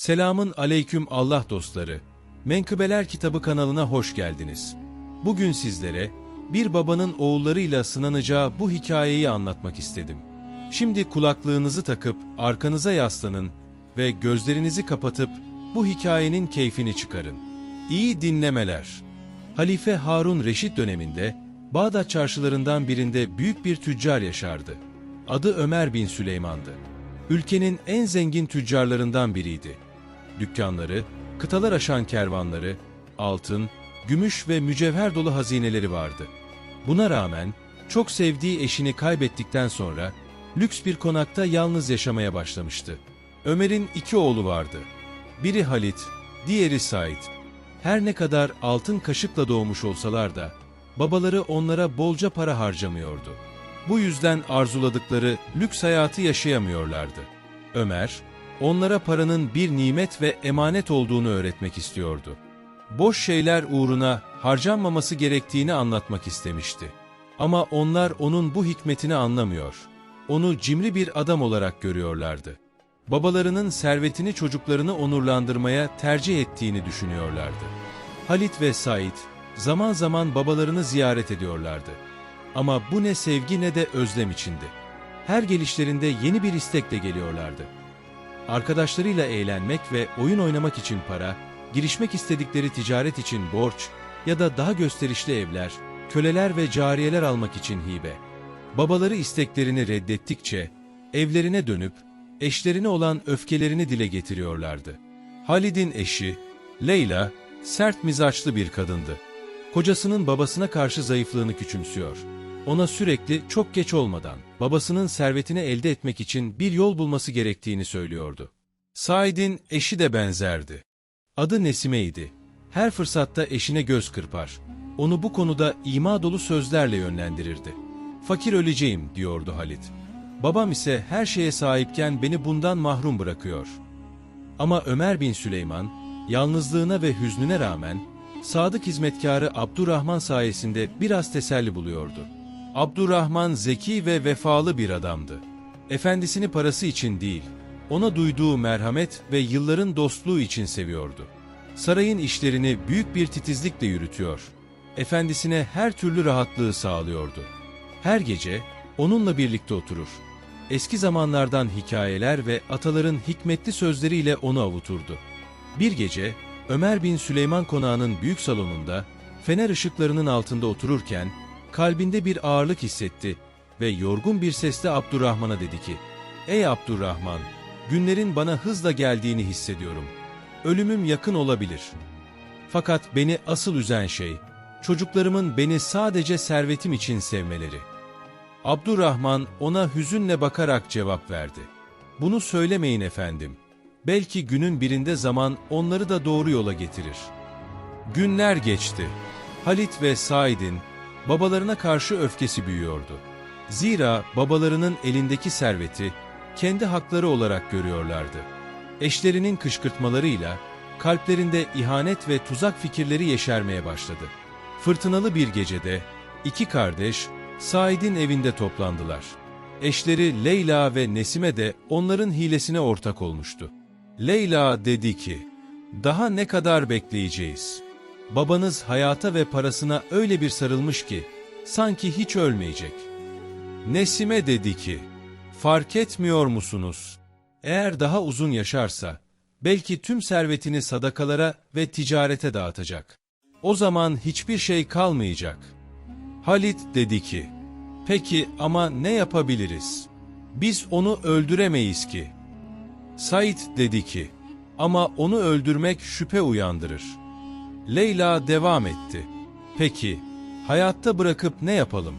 Selamın aleyküm Allah dostları. Menkıbeler Kitabı kanalına hoş geldiniz. Bugün sizlere bir babanın oğullarıyla sınanacağı bu hikayeyi anlatmak istedim. Şimdi kulaklığınızı takıp arkanıza yaslanın ve gözlerinizi kapatıp bu hikayenin keyfini çıkarın. İyi dinlemeler. Halife Harun Reşit döneminde Bağdat çarşılarından birinde büyük bir tüccar yaşardı. Adı Ömer bin Süleyman'dı. Ülkenin en zengin tüccarlarından biriydi. Dükkanları, kıtalar aşan kervanları, altın, gümüş ve mücevher dolu hazineleri vardı. Buna rağmen çok sevdiği eşini kaybettikten sonra lüks bir konakta yalnız yaşamaya başlamıştı. Ömer'in iki oğlu vardı. Biri Halit, diğeri Said. Her ne kadar altın kaşıkla doğmuş olsalar da babaları onlara bolca para harcamıyordu. Bu yüzden arzuladıkları lüks hayatı yaşayamıyorlardı. Ömer, onlara paranın bir nimet ve emanet olduğunu öğretmek istiyordu. Boş şeyler uğruna harcanmaması gerektiğini anlatmak istemişti. Ama onlar onun bu hikmetini anlamıyor. Onu cimri bir adam olarak görüyorlardı. Babalarının servetini çocuklarını onurlandırmaya tercih ettiğini düşünüyorlardı. Halit ve Said zaman zaman babalarını ziyaret ediyorlardı. Ama bu ne sevgi ne de özlem içindi. Her gelişlerinde yeni bir istekle geliyorlardı. Arkadaşlarıyla eğlenmek ve oyun oynamak için para, girişmek istedikleri ticaret için borç ya da daha gösterişli evler, köleler ve cariyeler almak için hibe. Babaları isteklerini reddettikçe evlerine dönüp eşlerine olan öfkelerini dile getiriyorlardı. Halid'in eşi, Leyla, sert mizaçlı bir kadındı. Kocasının babasına karşı zayıflığını küçümsüyor. Ona sürekli çok geç olmadan babasının servetini elde etmek için bir yol bulması gerektiğini söylüyordu. Said'in eşi de benzerdi. Adı Nesime'ydi. Her fırsatta eşine göz kırpar. Onu bu konuda ima dolu sözlerle yönlendirirdi. "Fakir öleceğim," diyordu Halit. "Babam ise her şeye sahipken beni bundan mahrum bırakıyor." Ama Ömer bin Süleyman, yalnızlığına ve hüznüne rağmen sadık hizmetkarı Abdurrahman sayesinde biraz teselli buluyordu. Abdurrahman zeki ve vefalı bir adamdı. Efendisini parası için değil, ona duyduğu merhamet ve yılların dostluğu için seviyordu. Sarayın işlerini büyük bir titizlikle yürütüyor. Efendisine her türlü rahatlığı sağlıyordu. Her gece onunla birlikte oturur. Eski zamanlardan hikayeler ve ataların hikmetli sözleriyle onu avuturdu. Bir gece Ömer bin Süleyman konağının büyük salonunda fener ışıklarının altında otururken kalbinde bir ağırlık hissetti ve yorgun bir sesle Abdurrahman'a dedi ki, "Ey Abdurrahman, günlerin bana hızla geldiğini hissediyorum. Ölümüm yakın olabilir. Fakat beni asıl üzen şey, çocuklarımın beni sadece servetim için sevmeleri." Abdurrahman ona hüzünle bakarak cevap verdi. "Bunu söylemeyin efendim. Belki günün birinde zaman onları da doğru yola getirir." Günler geçti. Halit ve Said'in babalarına karşı öfkesi büyüyordu. Zira babalarının elindeki serveti kendi hakları olarak görüyorlardı. Eşlerinin kışkırtmalarıyla kalplerinde ihanet ve tuzak fikirleri yeşermeye başladı. Fırtınalı bir gecede iki kardeş Said'in evinde toplandılar. Eşleri Leyla ve Nesime de onların hilesine ortak olmuştu. Leyla dedi ki, "Daha ne kadar bekleyeceğiz? Babanız hayata ve parasına öyle bir sarılmış ki sanki hiç ölmeyecek." Nesime dedi ki, "Fark etmiyor musunuz? Eğer daha uzun yaşarsa belki tüm servetini sadakalara ve ticarete dağıtacak. O zaman hiçbir şey kalmayacak." Halit dedi ki, "Peki ama ne yapabiliriz? Biz onu öldüremeyiz ki." Said dedi ki, "Ama onu öldürmek şüphe uyandırır." Leyla devam etti, "Peki, hayatta bırakıp ne yapalım?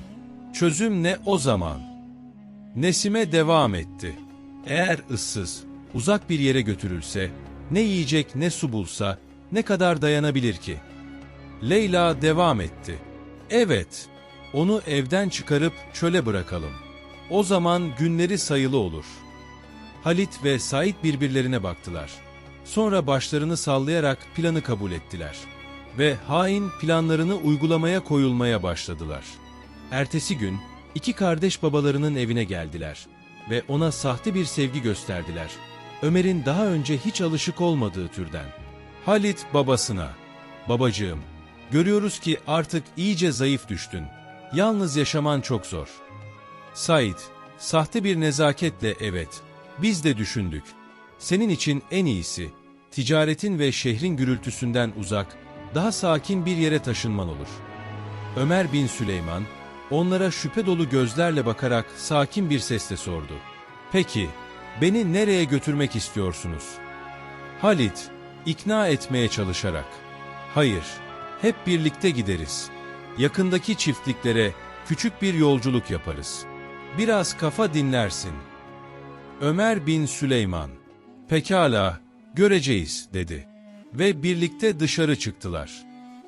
Çözüm ne o zaman?" Nesime devam etti, "Eğer ıssız, uzak bir yere götürülse, ne yiyecek ne su bulsa, ne kadar dayanabilir ki?" Leyla devam etti, "Evet, onu evden çıkarıp çöle bırakalım. O zaman günleri sayılı olur." Halit ve Said birbirlerine baktılar. Sonra başlarını sallayarak planı kabul ettiler. Ve hain planlarını uygulamaya koyulmaya başladılar. Ertesi gün iki kardeş babalarının evine geldiler ve ona sahte bir sevgi gösterdiler. Ömer'in daha önce hiç alışık olmadığı türden. Halit babasına, "Babacığım, görüyoruz ki artık iyice zayıf düştün. Yalnız yaşaman çok zor." Said, sahte bir nezaketle, "Evet, biz de düşündük. Senin için en iyisi, ticaretin ve şehrin gürültüsünden uzak, daha sakin bir yere taşınman olur." Ömer bin Süleyman, onlara şüphe dolu gözlerle bakarak sakin bir sesle sordu. "Peki, beni nereye götürmek istiyorsunuz?" Halit, ikna etmeye çalışarak, "Hayır, hep birlikte gideriz. Yakındaki çiftliklere küçük bir yolculuk yaparız. Biraz kafa dinlersin." Ömer bin Süleyman, "Pekala, göreceğiz," dedi. Ve birlikte dışarı çıktılar.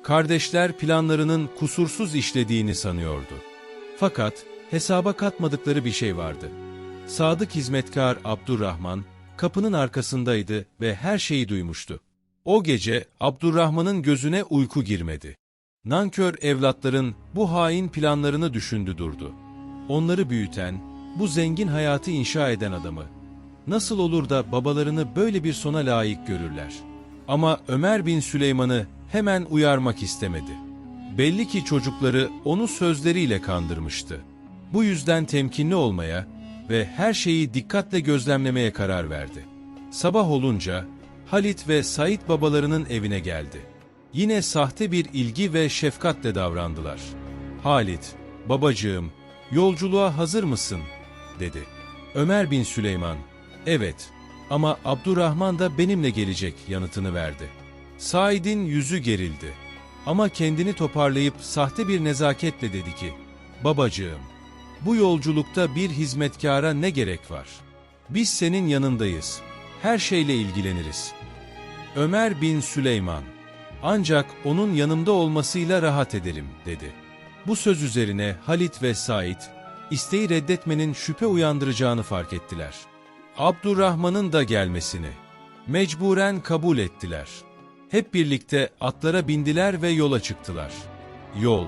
Kardeşler planlarının kusursuz işlediğini sanıyordu. Fakat hesaba katmadıkları bir şey vardı. Sadık hizmetkar Abdurrahman kapının arkasındaydı ve her şeyi duymuştu. O gece Abdurrahman'ın gözüne uyku girmedi. Nankör evlatların bu hain planlarını düşündü durdu. Onları büyüten, bu zengin hayatı inşa eden adamı nasıl olur da babalarını böyle bir sona layık görürler? Ama Ömer bin Süleyman'ı hemen uyarmak istemedi. Belli ki çocukları onu sözleriyle kandırmıştı. Bu yüzden temkinli olmaya ve her şeyi dikkatle gözlemlemeye karar verdi. Sabah olunca Halit ve Said babalarının evine geldi. Yine sahte bir ilgi ve şefkatle davrandılar. Halit, "Babacığım, yolculuğa hazır mısın?" dedi. Ömer bin Süleyman, "Evet, ama Abdurrahman da benimle gelecek," yanıtını verdi. Said'in yüzü gerildi. Ama kendini toparlayıp sahte bir nezaketle dedi ki, "Babacığım, bu yolculukta bir hizmetkara ne gerek var? Biz senin yanındayız, her şeyle ilgileniriz." Ömer bin Süleyman, "Ancak onun yanımda olmasıyla rahat ederim," dedi. Bu söz üzerine Halit ve Said, isteği reddetmenin şüphe uyandıracağını fark ettiler. Abdurrahman'ın da gelmesini mecburen kabul ettiler. Hep birlikte atlara bindiler ve yola çıktılar. Yol,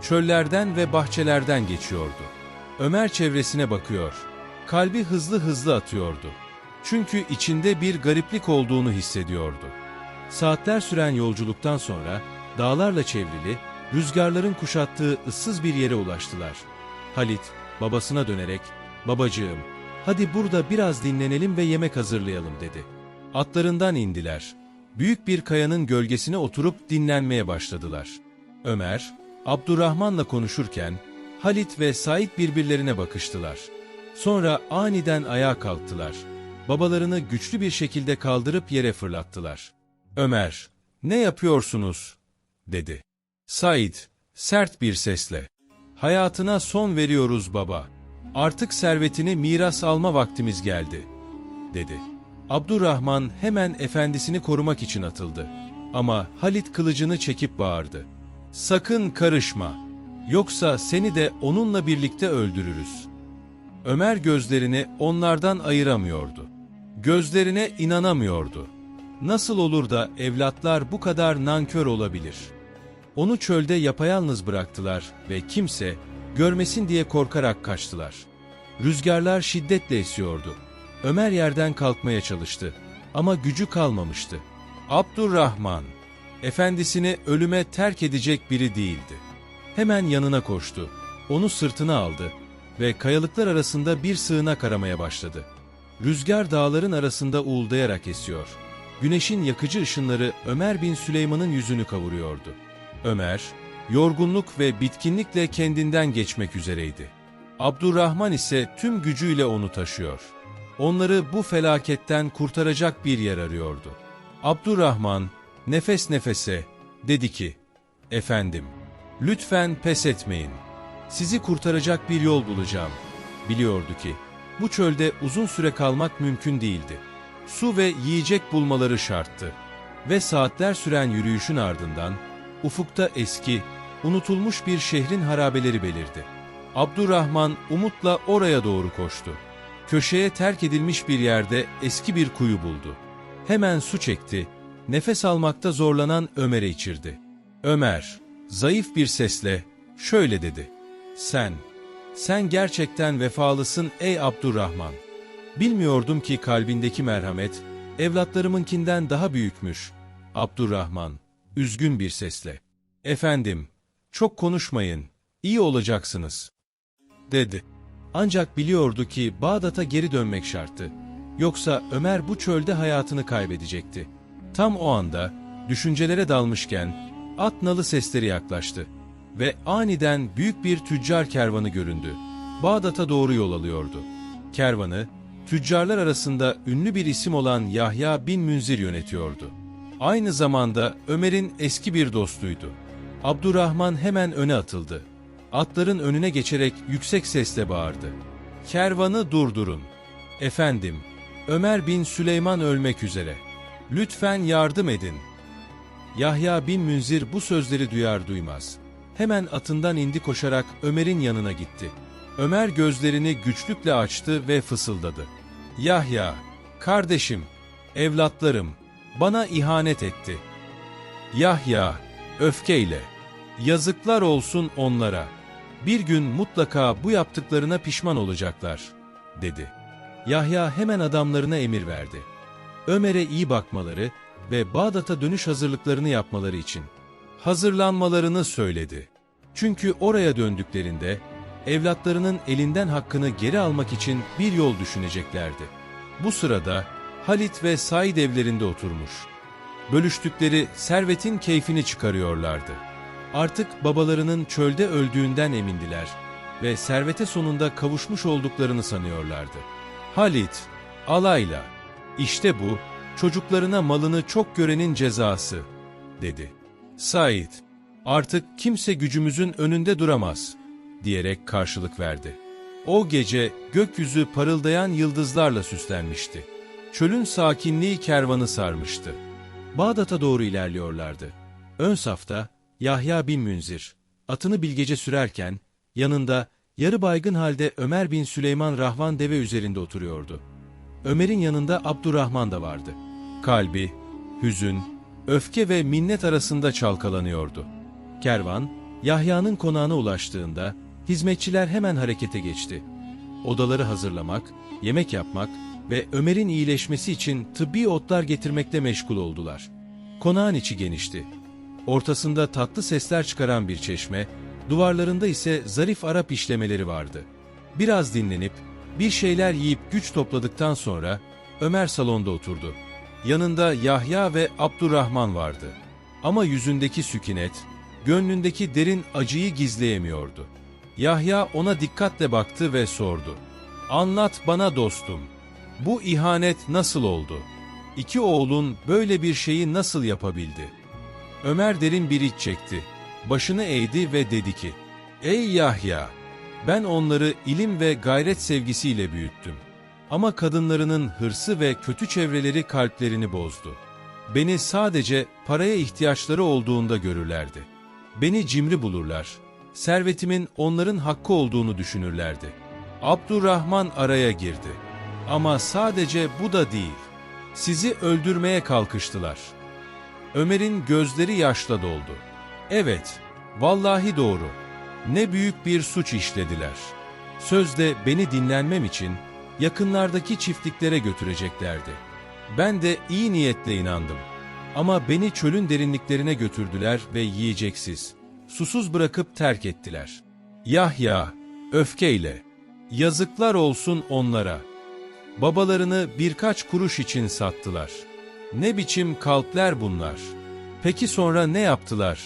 çöllerden ve bahçelerden geçiyordu. Ömer çevresine bakıyor, kalbi hızlı hızlı atıyordu. Çünkü içinde bir gariplik olduğunu hissediyordu. Saatler süren yolculuktan sonra dağlarla çevrili, rüzgarların kuşattığı ıssız bir yere ulaştılar. Halit, babasına dönerek, "Babacığım, hadi burada biraz dinlenelim ve yemek hazırlayalım," dedi. Atlarından indiler. Büyük bir kayanın gölgesine oturup dinlenmeye başladılar. Ömer, Abdurrahman'la konuşurken Halit ve Said birbirlerine bakıştılar. Sonra aniden ayağa kalktılar. Babalarını güçlü bir şekilde kaldırıp yere fırlattılar. Ömer, "Ne yapıyorsunuz?" dedi. Said, sert bir sesle, "Hayatına son veriyoruz baba. Artık servetini miras alma vaktimiz geldi," dedi. Abdurrahman hemen efendisini korumak için atıldı. Ama Halit kılıcını çekip bağırdı. "Sakın karışma, yoksa seni de onunla birlikte öldürürüz." Ömer gözlerini onlardan ayıramıyordu. Gözlerine inanamıyordu. Nasıl olur da evlatlar bu kadar nankör olabilir? Onu çölde yapayalnız bıraktılar ve kimse görmesin diye korkarak kaçtılar. Rüzgarlar şiddetle esiyordu. Ömer yerden kalkmaya çalıştı ama gücü kalmamıştı. Abdurrahman, efendisini ölüme terk edecek biri değildi. Hemen yanına koştu, onu sırtına aldı ve kayalıklar arasında bir sığınak aramaya başladı. Rüzgar dağların arasında uğuldayarak esiyor. Güneşin yakıcı ışınları Ömer bin Süleyman'ın yüzünü kavuruyordu. Ömer, yorgunluk ve bitkinlikle kendinden geçmek üzereydi. Abdurrahman ise tüm gücüyle onu taşıyor. Onları bu felaketten kurtaracak bir yer arıyordu. Abdurrahman nefes nefese dedi ki, "Efendim, lütfen pes etmeyin. Sizi kurtaracak bir yol bulacağım." Biliyordu ki bu çölde uzun süre kalmak mümkün değildi. Su ve yiyecek bulmaları şarttı. Ve saatler süren yürüyüşün ardından ufukta eski, unutulmuş bir şehrin harabeleri belirdi. Abdurrahman umutla oraya doğru koştu. Köşeye terk edilmiş bir yerde eski bir kuyu buldu. Hemen su çekti, nefes almakta zorlanan Ömer'e içirdi. Ömer, zayıf bir sesle şöyle dedi: Sen gerçekten vefalısın ey Abdurrahman. Bilmiyordum ki kalbindeki merhamet, evlatlarımınkinden daha büyükmüş. Abdurrahman, üzgün bir sesle. Efendim, çok konuşmayın, iyi olacaksınız, dedi. Ancak biliyordu ki Bağdat'a geri dönmek şarttı. Yoksa Ömer bu çölde hayatını kaybedecekti. Tam o anda, düşüncelere dalmışken, at nalı sesleri yaklaştı. Ve aniden büyük bir tüccar kervanı göründü. Bağdat'a doğru yol alıyordu. Kervanı, tüccarlar arasında ünlü bir isim olan Yahya bin Münzir yönetiyordu. Aynı zamanda Ömer'in eski bir dostuydu. Abdurrahman hemen öne atıldı. Atların önüne geçerek yüksek sesle bağırdı. "Kervanı durdurun. Efendim, Ömer bin Süleyman ölmek üzere. Lütfen yardım edin." Yahya bin Münzir bu sözleri duyar duymaz hemen atından indi, koşarak Ömer'in yanına gitti. Ömer gözlerini güçlükle açtı ve fısıldadı. "Yahya, kardeşim, evlatlarım, bana ihanet etti." Yahya, öfkeyle, "Yazıklar olsun onlara. Bir gün mutlaka bu yaptıklarına pişman olacaklar," dedi. Yahya hemen adamlarına emir verdi. Ömer'e iyi bakmaları ve Bağdat'a dönüş hazırlıklarını yapmaları için hazırlanmalarını söyledi. Çünkü oraya döndüklerinde evlatlarının elinden hakkını geri almak için bir yol düşüneceklerdi. Bu sırada Halit ve Said evlerinde oturmuş, bölüştükleri servetin keyfini çıkarıyorlardı. Artık babalarının çölde öldüğünden emindiler ve servete sonunda kavuşmuş olduklarını sanıyorlardı. Halit, alayla, "İşte bu, çocuklarına malını çok görenin cezası," dedi. Said, "Artık kimse gücümüzün önünde duramaz," diyerek karşılık verdi. O gece gökyüzü parıldayan yıldızlarla süslenmişti. Çölün sakinliği kervanı sarmıştı. Bağdat'a doğru ilerliyorlardı. Ön safta Yahya bin Münzir, atını bilgece sürerken, yanında yarı baygın halde Ömer bin Süleyman Rahvan deve üzerinde oturuyordu. Ömer'in yanında Abdurrahman da vardı. Kalbi, hüzün, öfke ve minnet arasında çalkalanıyordu. Kervan, Yahya'nın konağına ulaştığında, hizmetçiler hemen harekete geçti. Odaları hazırlamak, yemek yapmak ve Ömer'in iyileşmesi için tıbbi otlar getirmekle meşgul oldular. Konağın içi genişti. Ortasında tatlı sesler çıkaran bir çeşme, duvarlarında ise zarif Arap işlemeleri vardı. Biraz dinlenip, bir şeyler yiyip güç topladıktan sonra Ömer salonda oturdu. Yanında Yahya ve Abdurrahman vardı. Ama yüzündeki sükunet, gönlündeki derin acıyı gizleyemiyordu. Yahya ona dikkatle baktı ve sordu. "Anlat bana dostum, bu ihanet nasıl oldu? İki oğlun böyle bir şeyi nasıl yapabildi?" Ömer derin bir iç çekti. Başını eğdi ve dedi ki, "Ey Yahya, ben onları ilim ve gayret sevgisiyle büyüttüm. Ama kadınlarının hırsı ve kötü çevreleri kalplerini bozdu. Beni sadece paraya ihtiyaçları olduğunda görürlerdi. Beni cimri bulurlar, servetimin onların hakkı olduğunu düşünürlerdi." Abdurrahman araya girdi. "Ama sadece bu da değil. Sizi öldürmeye kalkıştılar." Ömer'in gözleri yaşla doldu. "Evet, vallahi doğru. Ne büyük bir suç işlediler. Sözde beni dinlenmem için yakınlardaki çiftliklere götüreceklerdi. Ben de iyi niyetle inandım. Ama beni çölün derinliklerine götürdüler ve yiyeceksiz, susuz bırakıp terk ettiler." Yahya, öfkeyle, "Yazıklar olsun onlara. Babalarını birkaç kuruş için sattılar. Ne biçim kalpler bunlar? Peki sonra ne yaptılar?"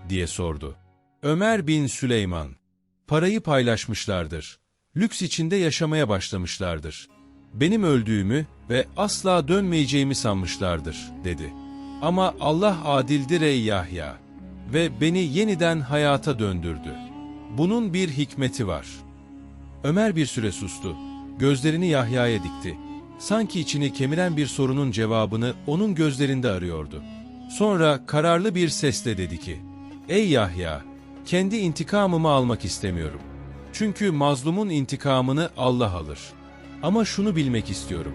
diye sordu. Ömer bin Süleyman, "Parayı paylaşmışlardır. Lüks içinde yaşamaya başlamışlardır. Benim öldüğümü ve asla dönmeyeceğimi sanmışlardır," dedi. "Ama Allah adildir ey Yahya ve beni yeniden hayata döndürdü. Bunun bir hikmeti var." Ömer bir süre sustu. Gözlerini Yahya'ya dikti. Sanki içini kemiren bir sorunun cevabını onun gözlerinde arıyordu. Sonra kararlı bir sesle dedi ki, "Ey Yahya, kendi intikamımı almak istemiyorum. Çünkü mazlumun intikamını Allah alır. Ama şunu bilmek istiyorum.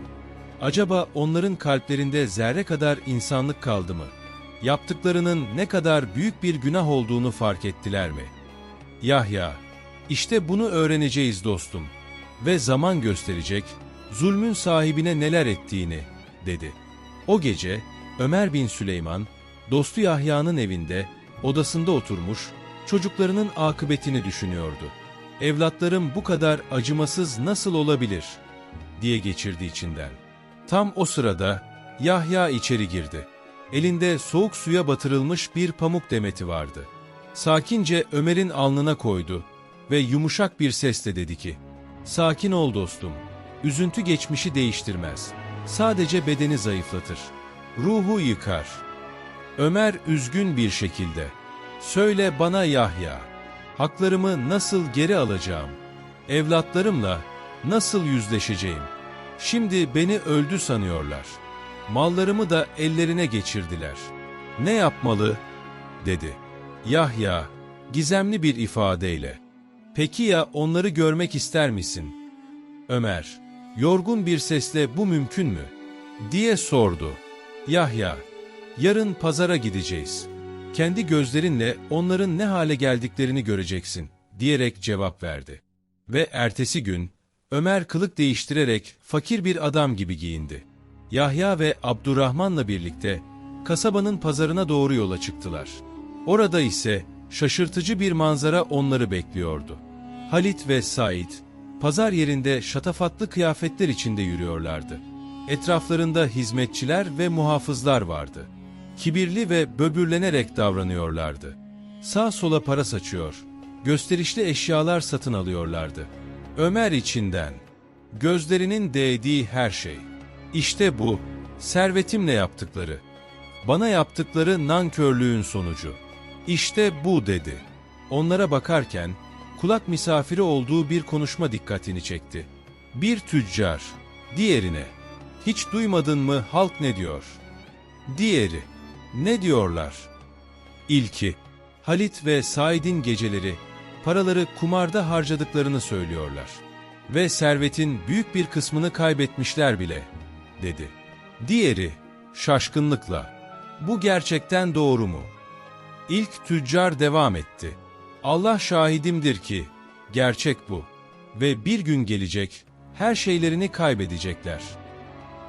Acaba onların kalplerinde zerre kadar insanlık kaldı mı? Yaptıklarının ne kadar büyük bir günah olduğunu fark ettiler mi?" Yahya, "İşte bunu öğreneceğiz dostum. Ve zaman gösterecek, zulmün sahibine neler ettiğini, dedi. O gece Ömer bin Süleyman, dostu Yahya'nın evinde, odasında oturmuş, çocuklarının akıbetini düşünüyordu. Evlatlarım bu kadar acımasız nasıl olabilir, diye geçirdi içinden. Tam o sırada Yahya içeri girdi. Elinde soğuk suya batırılmış bir pamuk demeti vardı. Sakince Ömer'in alnına koydu ve yumuşak bir sesle dedi ki, "Sakin ol dostum, üzüntü geçmişi değiştirmez. Sadece bedeni zayıflatır, ruhu yıkar." Ömer üzgün bir şekilde, "Söyle bana Yahya, haklarımı nasıl geri alacağım? Evlatlarımla nasıl yüzleşeceğim? Şimdi beni öldü sanıyorlar. Mallarımı da ellerine geçirdiler. Ne yapmalı?" dedi. Yahya, gizemli bir ifadeyle, "Peki ya onları görmek ister misin?" Ömer, yorgun bir sesle "Bu mümkün mü?" diye sordu. Yahya, "Yarın pazara gideceğiz. Kendi gözlerinle onların ne hale geldiklerini göreceksin," diyerek cevap verdi. Ve ertesi gün, Ömer kılık değiştirerek fakir bir adam gibi giyindi. Yahya ve Abdurrahman'la birlikte kasabanın pazarına doğru yola çıktılar. Orada ise şaşırtıcı bir manzara onları bekliyordu. Halit ve Said, pazar yerinde şatafatlı kıyafetler içinde yürüyorlardı. Etraflarında hizmetçiler ve muhafızlar vardı. Kibirli ve böbürlenerek davranıyorlardı. Sağa sola para saçıyor, gösterişli eşyalar satın alıyorlardı. Ömer içinden, gözlerinin değdiği her şey. "İşte bu, servetimle yaptıkları. Bana yaptıkları nankörlüğün sonucu. İşte bu," dedi. Onlara bakarken, kulak misafiri olduğu bir konuşma dikkatini çekti. Bir tüccar, diğerine, "Hiç duymadın mı halk ne diyor?" Diğeri, "Ne diyorlar?" İlki, Halit ve Said'in geceleri, paraları kumarda harcadıklarını söylüyorlar. Ve servetin büyük bir kısmını kaybetmişler bile, dedi. Diğeri, şaşkınlıkla, "Bu gerçekten doğru mu?" İlk tüccar devam etti. "Allah şahidimdir ki, gerçek bu. Ve bir gün gelecek, her şeylerini kaybedecekler."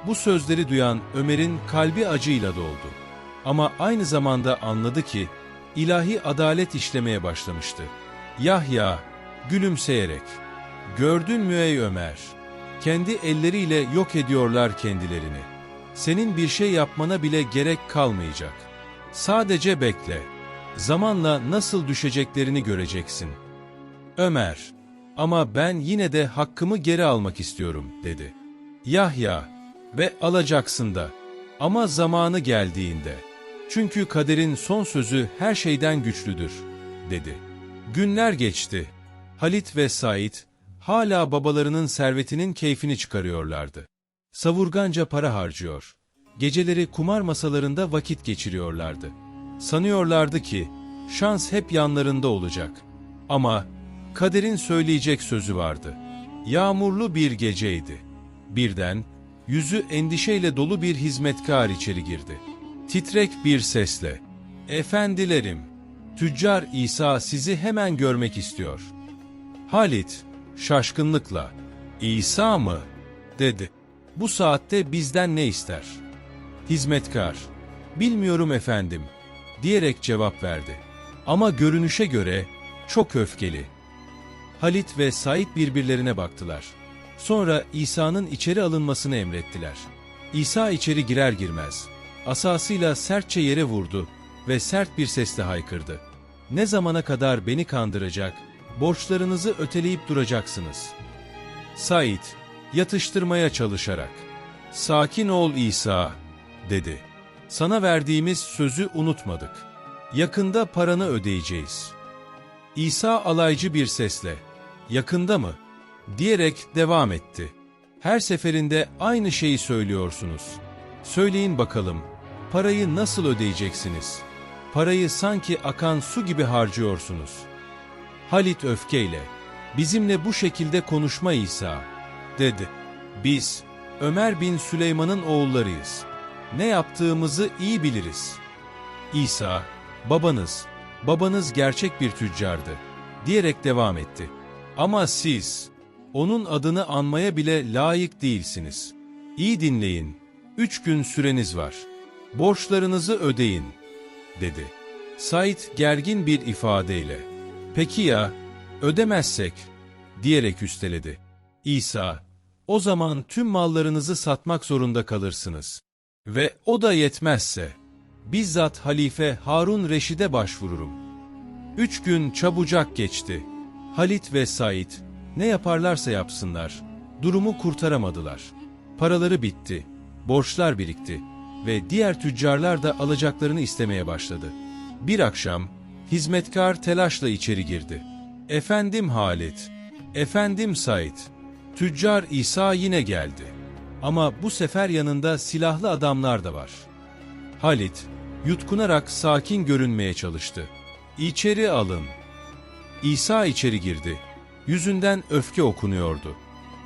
Bu sözleri duyan Ömer'in kalbi acıyla doldu. Ama aynı zamanda anladı ki, ilahi adalet işlemeye başlamıştı. Yahya, gülümseyerek, "Gördün mü ey Ömer? Kendi elleriyle yok ediyorlar kendilerini. Senin bir şey yapmana bile gerek kalmayacak. Sadece bekle. Zamanla nasıl düşeceklerini göreceksin." Ömer, "Ama ben yine de hakkımı geri almak istiyorum," dedi. Yahya, "Ve alacaksın da. Ama zamanı geldiğinde. Çünkü kaderin son sözü her şeyden güçlüdür," dedi. Günler geçti. Halit ve Said hala babalarının servetinin keyfini çıkarıyorlardı. Savurganca para harcıyor. Geceleri kumar masalarında vakit geçiriyorlardı. Sanıyorlardı ki şans hep yanlarında olacak. Ama kaderin söyleyecek sözü vardı. Yağmurlu bir geceydi. Birden yüzü endişeyle dolu bir hizmetkar içeri girdi. Titrek bir sesle, "Efendilerim, Tüccar İsa sizi hemen görmek istiyor." Halit, şaşkınlıkla, "İsa mı?" dedi. "Bu saatte bizden ne ister?" Hizmetkar, "Bilmiyorum efendim," diyerek cevap verdi. "Ama görünüşe göre çok öfkeli." Halit ve Said birbirlerine baktılar. Sonra İsa'nın içeri alınmasını emrettiler. İsa içeri girer girmez, asasıyla sertçe yere vurdu ve sert bir sesle haykırdı. "Ne zamana kadar beni kandıracak, borçlarınızı öteleyip duracaksınız?" Said, yatıştırmaya çalışarak, "Sakin ol İsa," dedi. "Sana verdiğimiz sözü unutmadık. Yakında paranı ödeyeceğiz." İsa alaycı bir sesle, "Yakında mı?" diyerek devam etti. "Her seferinde aynı şeyi söylüyorsunuz. Söyleyin bakalım, parayı nasıl ödeyeceksiniz? Parayı sanki akan su gibi harcıyorsunuz." Halit öfkeyle, "Bizimle bu şekilde konuşma İsa," dedi. "Biz, Ömer bin Süleyman'ın oğullarıyız. Ne yaptığımızı iyi biliriz." İsa, babanız gerçek bir tüccardı," diyerek devam etti. "Ama siz, Onun adını anmaya bile layık değilsiniz. İyi dinleyin. 3 gün süreniz var. Borçlarınızı ödeyin, dedi. Said gergin bir ifadeyle, peki ya, ödemezsek, diyerek üsteledi. İsa, o zaman tüm mallarınızı satmak zorunda kalırsınız. Ve o da yetmezse, bizzat Halife Harun Reşid'e başvururum. 3 gün çabucak geçti. Halit ve Said, ne yaparlarsa yapsınlar, durumu kurtaramadılar. Paraları bitti, borçlar birikti ve diğer tüccarlar da alacaklarını istemeye başladı. Bir akşam, hizmetkar telaşla içeri girdi. Efendim Halit, efendim Said, tüccar İsa yine geldi. Ama bu sefer yanında silahlı adamlar da var. Halit, yutkunarak sakin görünmeye çalıştı. İçeri alın. İsa içeri girdi. Yüzünden öfke okunuyordu.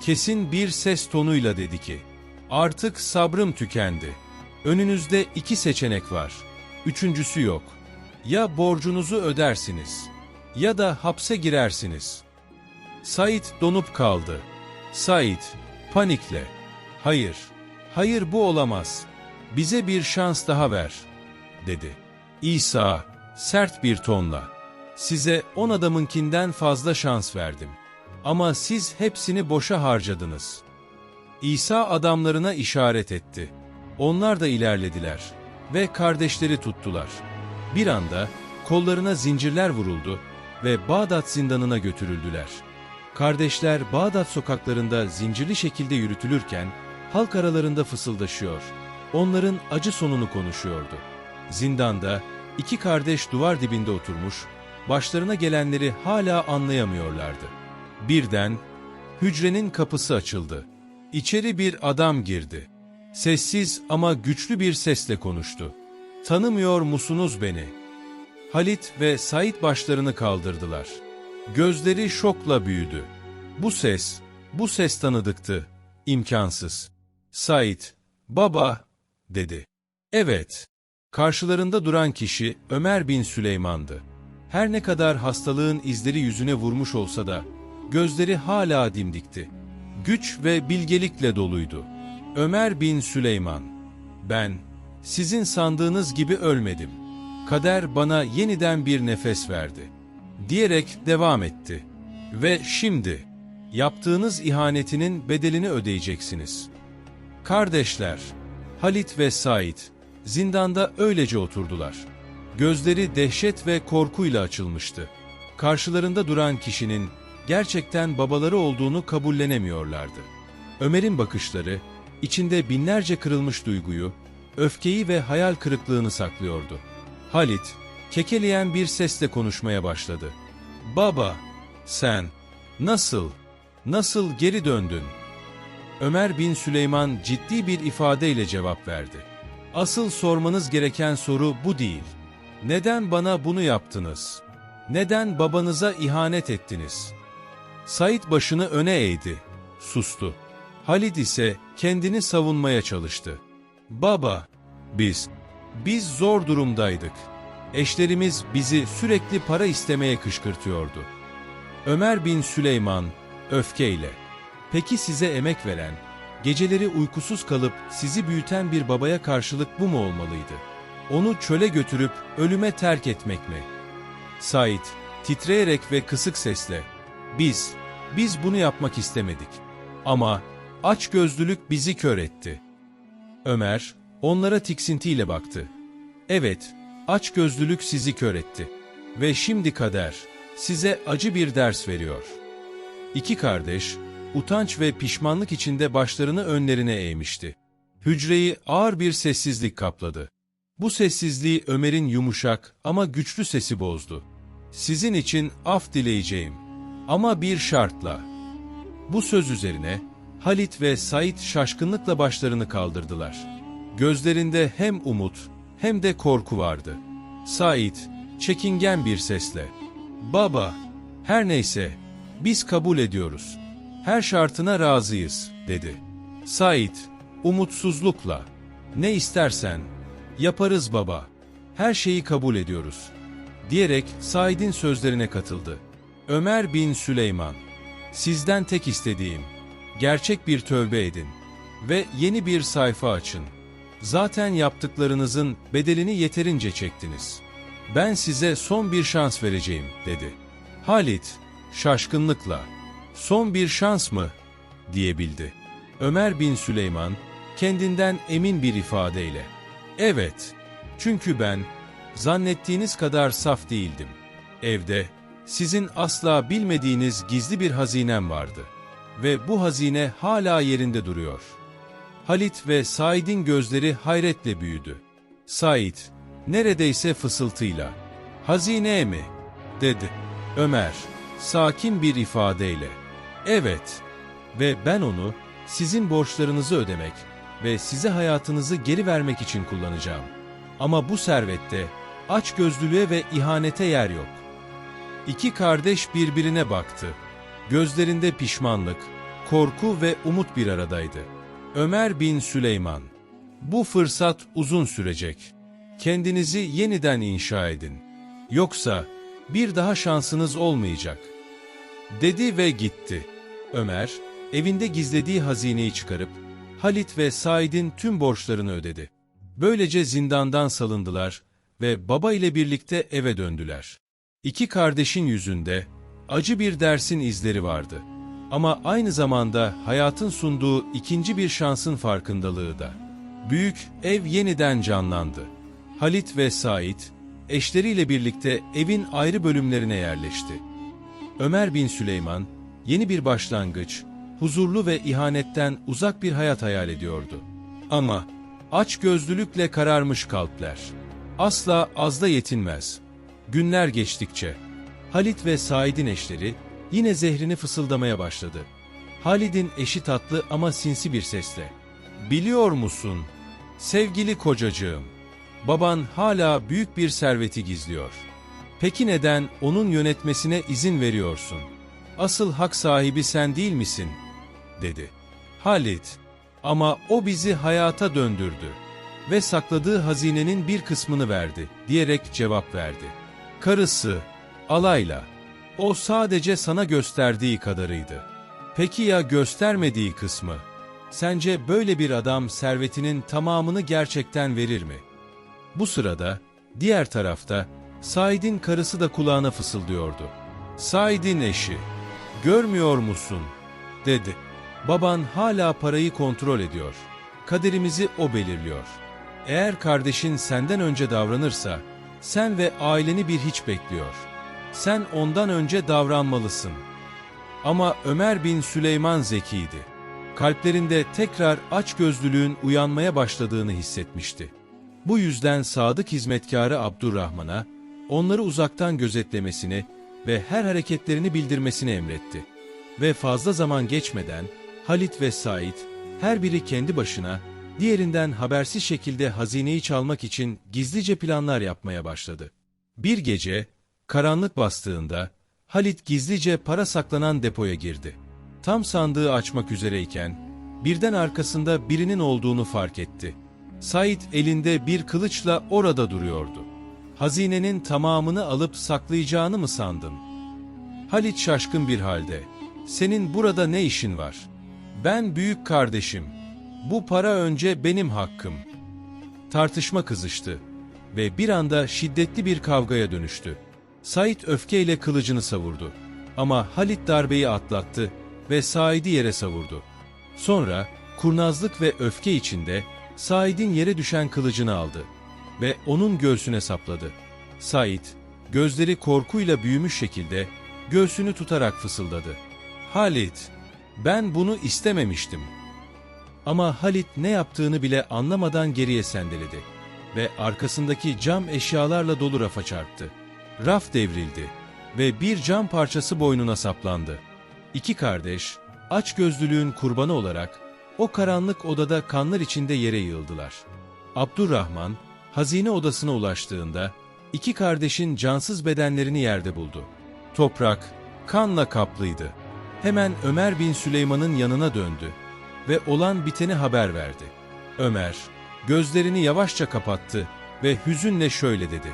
Kesin bir ses tonuyla dedi ki, artık sabrım tükendi. Önünüzde 2 seçenek var. Üçüncüsü yok. Ya borcunuzu ödersiniz, ya da hapse girersiniz. Said donup kaldı. Said, panikle, hayır, hayır bu olamaz. Bize bir şans daha ver, dedi. İsa, sert bir tonla, size 10 adamınkinden fazla şans verdim. Ama siz hepsini boşa harcadınız. İsa adamlarına işaret etti. Onlar da ilerlediler ve kardeşleri tuttular. Bir anda kollarına zincirler vuruldu ve Bağdat zindanına götürüldüler. Kardeşler Bağdat sokaklarında zincirli şekilde yürütülürken halk aralarında fısıldaşıyor, onların acı sonunu konuşuyordu. Zindanda 2 kardeş duvar dibinde oturmuş, başlarına gelenleri hala anlayamıyorlardı. Birden hücrenin kapısı açıldı. İçeri bir adam girdi. Sessiz ama güçlü bir sesle konuştu. Tanımıyor musunuz beni? Halit ve Said başlarını kaldırdılar. Gözleri şokla büyüdü. Bu ses tanıdıktı. İmkansız. Said, baba, dedi. Evet. Karşılarında duran kişi Ömer bin Süleyman'dı. Her ne kadar hastalığın izleri yüzüne vurmuş olsa da, gözleri hala dimdikti. Güç ve bilgelikle doluydu. Ömer bin Süleyman, ben, sizin sandığınız gibi ölmedim. Kader bana yeniden bir nefes verdi, diyerek devam etti. Ve şimdi, yaptığınız ihanetinin bedelini ödeyeceksiniz. Kardeşler, Halit ve Said, zindanda öylece oturdular. Gözleri dehşet ve korkuyla açılmıştı. Karşılarında duran kişinin gerçekten babaları olduğunu kabullenemiyorlardı. Ömer'in bakışları, içinde binlerce kırılmış duyguyu, öfkeyi ve hayal kırıklığını saklıyordu. Halit, kekeleyen bir sesle konuşmaya başladı. Baba, sen, nasıl geri döndün? Ömer bin Süleyman ciddi bir ifadeyle cevap verdi. Asıl sormanız gereken soru bu değil. Neden bana bunu yaptınız? Neden babanıza ihanet ettiniz? Said başını öne eğdi, sustu. Halit ise kendini savunmaya çalıştı. Baba, biz zor durumdaydık. Eşlerimiz bizi sürekli para istemeye kışkırtıyordu. Ömer bin Süleyman, öfkeyle, peki size emek veren, geceleri uykusuz kalıp sizi büyüten bir babaya karşılık bu mu olmalıydı? Onu çöle götürüp ölüme terk etmek mi? Said, titreyerek ve kısık sesle, biz bunu yapmak istemedik. Ama açgözlülük bizi kör etti. Ömer, onlara tiksintiyle baktı. Evet, açgözlülük sizi kör etti. Ve şimdi kader, size acı bir ders veriyor. 2 kardeş, utanç ve pişmanlık içinde başlarını önlerine eğmişti. Hücreyi ağır bir sessizlik kapladı. Bu sessizliği Ömer'in yumuşak ama güçlü sesi bozdu. Sizin için af dileyeceğim. Ama bir şartla. Bu söz üzerine Halit ve Said şaşkınlıkla başlarını kaldırdılar. Gözlerinde hem umut hem de korku vardı. Said, çekingen bir sesle, "Baba, her neyse, biz kabul ediyoruz. Her şartına razıyız," dedi. Said, umutsuzlukla, "Ne istersen, yaparız baba, her şeyi kabul ediyoruz," diyerek Said'in sözlerine katıldı. Ömer bin Süleyman, Sizden tek istediğim, gerçek bir tövbe edin ve yeni bir sayfa açın. Zaten yaptıklarınızın bedelini yeterince çektiniz. Ben size son bir şans vereceğim, dedi. Halit, şaşkınlıkla, son bir şans mı, diyebildi. Ömer bin Süleyman, kendinden emin bir ifadeyle, evet, çünkü ben, zannettiğiniz kadar saf değildim. Evde, sizin asla bilmediğiniz gizli bir hazinem vardı. Ve bu hazine hala yerinde duruyor. Halit ve Said'in gözleri hayretle büyüdü. Said, neredeyse fısıltıyla, hazine mi, dedi. Ömer, sakin bir ifadeyle, evet, ve ben onu, sizin borçlarınızı ödemek ve size hayatınızı geri vermek için kullanacağım. Ama bu servette, açgözlülüğe ve ihanete yer yok. İki kardeş birbirine baktı. Gözlerinde pişmanlık, korku ve umut bir aradaydı. Ömer bin Süleyman, bu fırsat uzun sürecek. Kendinizi yeniden inşa edin. Yoksa bir daha şansınız olmayacak, dedi ve gitti. Ömer, evinde gizlediği hazineyi çıkarıp, Halit ve Said'in tüm borçlarını ödedi. Böylece zindandan salındılar ve baba ile birlikte eve döndüler. İki kardeşin yüzünde acı bir dersin izleri vardı. Ama aynı zamanda hayatın sunduğu ikinci bir şansın farkındalığı da. Büyük ev yeniden canlandı. Halit ve Said, eşleriyle birlikte evin ayrı bölümlerine yerleşti. Ömer bin Süleyman, yeni bir başlangıç, huzurlu ve ihanetten uzak bir hayat hayal ediyordu. Ama açgözlülükle kararmış kalpler asla azda yetinmez. Günler geçtikçe Halit ve Said'in eşleri yine zehrini fısıldamaya başladı. Halid'in eşi tatlı ama sinsi bir sesle, "Biliyor musun, sevgili kocacığım, baban hala büyük bir serveti gizliyor. Peki neden onun yönetmesine izin veriyorsun? Asıl hak sahibi sen değil misin?" dedi. Halit, "Ama o bizi hayata döndürdü ve sakladığı hazinenin bir kısmını verdi," diyerek cevap verdi. Karısı, alayla, "O sadece sana gösterdiği kadarıydı. Peki ya göstermediği kısmı? Sence böyle bir adam servetinin tamamını gerçekten verir mi?" Bu sırada, diğer tarafta, Said'in karısı da kulağına fısıldıyordu. "Said'in eşi, görmüyor musun?" dedi. "Baban hala parayı kontrol ediyor. Kaderimizi o belirliyor. Eğer kardeşin senden önce davranırsa, sen ve aileni bir hiç bekliyor. Sen ondan önce davranmalısın." Ama Ömer bin Süleyman zekiydi. Kalplerinde tekrar açgözlülüğün uyanmaya başladığını hissetmişti. Bu yüzden sadık hizmetkarı Abdurrahman'a, onları uzaktan gözetlemesini ve her hareketlerini bildirmesini emretti. Ve fazla zaman geçmeden Halit ve Said, her biri kendi başına, diğerinden habersiz şekilde hazineyi çalmak için gizlice planlar yapmaya başladı. Bir gece, karanlık bastığında, Halit gizlice para saklanan depoya girdi. Tam sandığı açmak üzereyken, birden arkasında birinin olduğunu fark etti. Said elinde bir kılıçla orada duruyordu. "Hazinenin tamamını alıp saklayacağını mı sandın?" Halit şaşkın bir halde, "Senin burada ne işin var?" "Ben büyük kardeşim. Bu para önce benim hakkım." Tartışma kızıştı ve bir anda şiddetli bir kavgaya dönüştü. Said öfkeyle kılıcını savurdu. Ama Halit darbeyi atlattı ve Said'i yere savurdu. Sonra kurnazlık ve öfke içinde Said'in yere düşen kılıcını aldı ve onun göğsüne sapladı. Said, gözleri korkuyla büyümüş şekilde göğsünü tutarak fısıldadı. "Halit, ben bunu istememiştim." Ama Halit ne yaptığını bile anlamadan geriye sendeledi ve arkasındaki cam eşyalarla dolu rafa çarptı. Raf devrildi ve bir cam parçası boynuna saplandı. İki kardeş, açgözlülüğün kurbanı olarak o karanlık odada kanlar içinde yere yığıldılar. Abdurrahman, hazine odasına ulaştığında iki kardeşin cansız bedenlerini yerde buldu. Toprak, kanla kaplıydı. Hemen Ömer bin Süleyman'ın yanına döndü ve olan biteni haber verdi. Ömer, gözlerini yavaşça kapattı ve hüzünle şöyle dedi: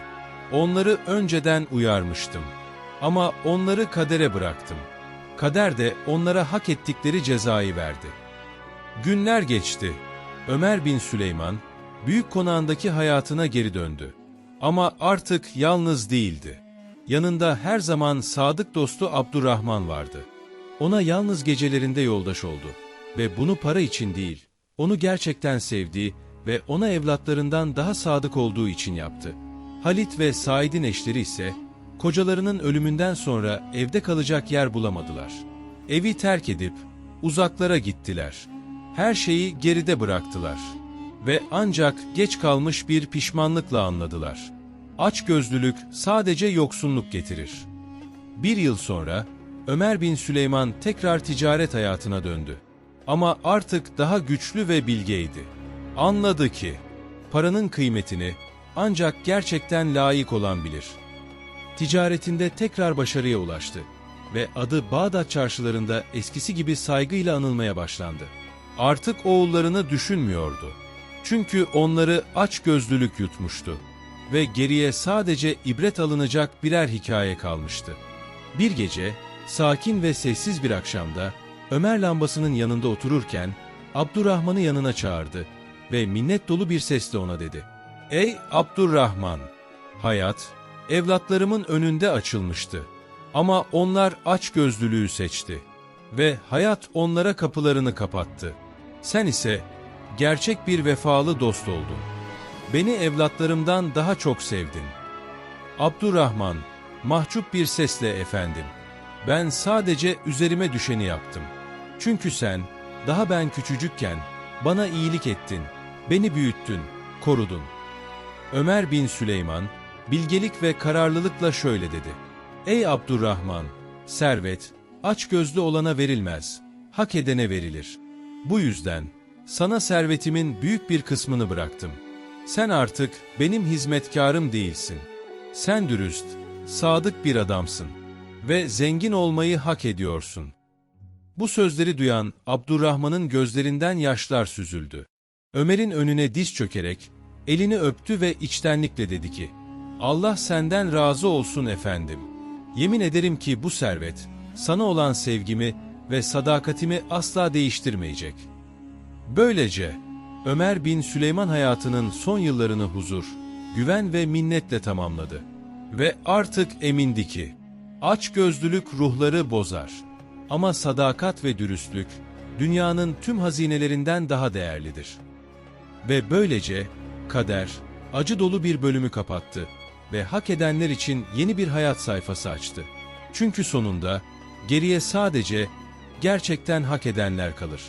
"Onları önceden uyarmıştım. Ama onları kadere bıraktım. Kader de onlara hak ettikleri cezayı verdi. Günler geçti. Ömer bin Süleyman, büyük konağındaki hayatına geri döndü. Ama artık yalnız değildi. Yanında her zaman sadık dostu Abdurrahman vardı. Ona yalnız gecelerinde yoldaş oldu. Ve bunu para için değil, onu gerçekten sevdiği ve ona evlatlarından daha sadık olduğu için yaptı. Halit ve Said'in eşleri ise, kocalarının ölümünden sonra evde kalacak yer bulamadılar. Evi terk edip uzaklara gittiler. Her şeyi geride bıraktılar. Ve ancak geç kalmış bir pişmanlıkla anladılar. Açgözlülük sadece yoksunluk getirir. Bir yıl sonra Ömer bin Süleyman tekrar ticaret hayatına döndü. Ama artık daha güçlü ve bilgeydi. Anladı ki paranın kıymetini ancak gerçekten layık olan bilir. Ticaretinde tekrar başarıya ulaştı ve adı Bağdat çarşılarında eskisi gibi saygıyla anılmaya başlandı. Artık oğullarını düşünmüyordu. Çünkü onları açgözlülük yutmuştu ve geriye sadece ibret alınacak birer hikaye kalmıştı. Bir gece, sakin ve sessiz bir akşamda, Ömer lambasının yanında otururken, Abdurrahman'ı yanına çağırdı ve minnet dolu bir sesle ona dedi: "Ey Abdurrahman! Hayat, evlatlarımın önünde açılmıştı. Ama onlar açgözlülüğü seçti ve hayat onlara kapılarını kapattı. Sen ise gerçek bir vefalı dost oldun. Beni evlatlarımdan daha çok sevdin." Abdurrahman, mahcup bir sesle, "Efendim, ben sadece üzerime düşeni yaptım. Çünkü sen, daha ben küçücükken, bana iyilik ettin, beni büyüttün, korudun." Ömer bin Süleyman, bilgelik ve kararlılıkla şöyle dedi: "Ey Abdurrahman, servet, açgözlü olana verilmez, hak edene verilir. Bu yüzden, sana servetimin büyük bir kısmını bıraktım. Sen artık benim hizmetkarım değilsin. Sen dürüst, sadık bir adamsın ve zengin olmayı hak ediyorsun." Bu sözleri duyan Abdurrahman'ın gözlerinden yaşlar süzüldü. Ömer'in önüne diz çökerek, elini öptü ve içtenlikle dedi ki: "Allah senden razı olsun efendim. Yemin ederim ki bu servet, sana olan sevgimi ve sadakatimi asla değiştirmeyecek." Böylece, Ömer bin Süleyman hayatının son yıllarını huzur, güven ve minnetle tamamladı. Ve artık emindi ki, açgözlülük ruhları bozar. Ama sadakat ve dürüstlük, dünyanın tüm hazinelerinden daha değerlidir. Ve böylece, kader, acı dolu bir bölümü kapattı ve hak edenler için yeni bir hayat sayfası açtı. Çünkü sonunda, geriye sadece gerçekten hak edenler kalır.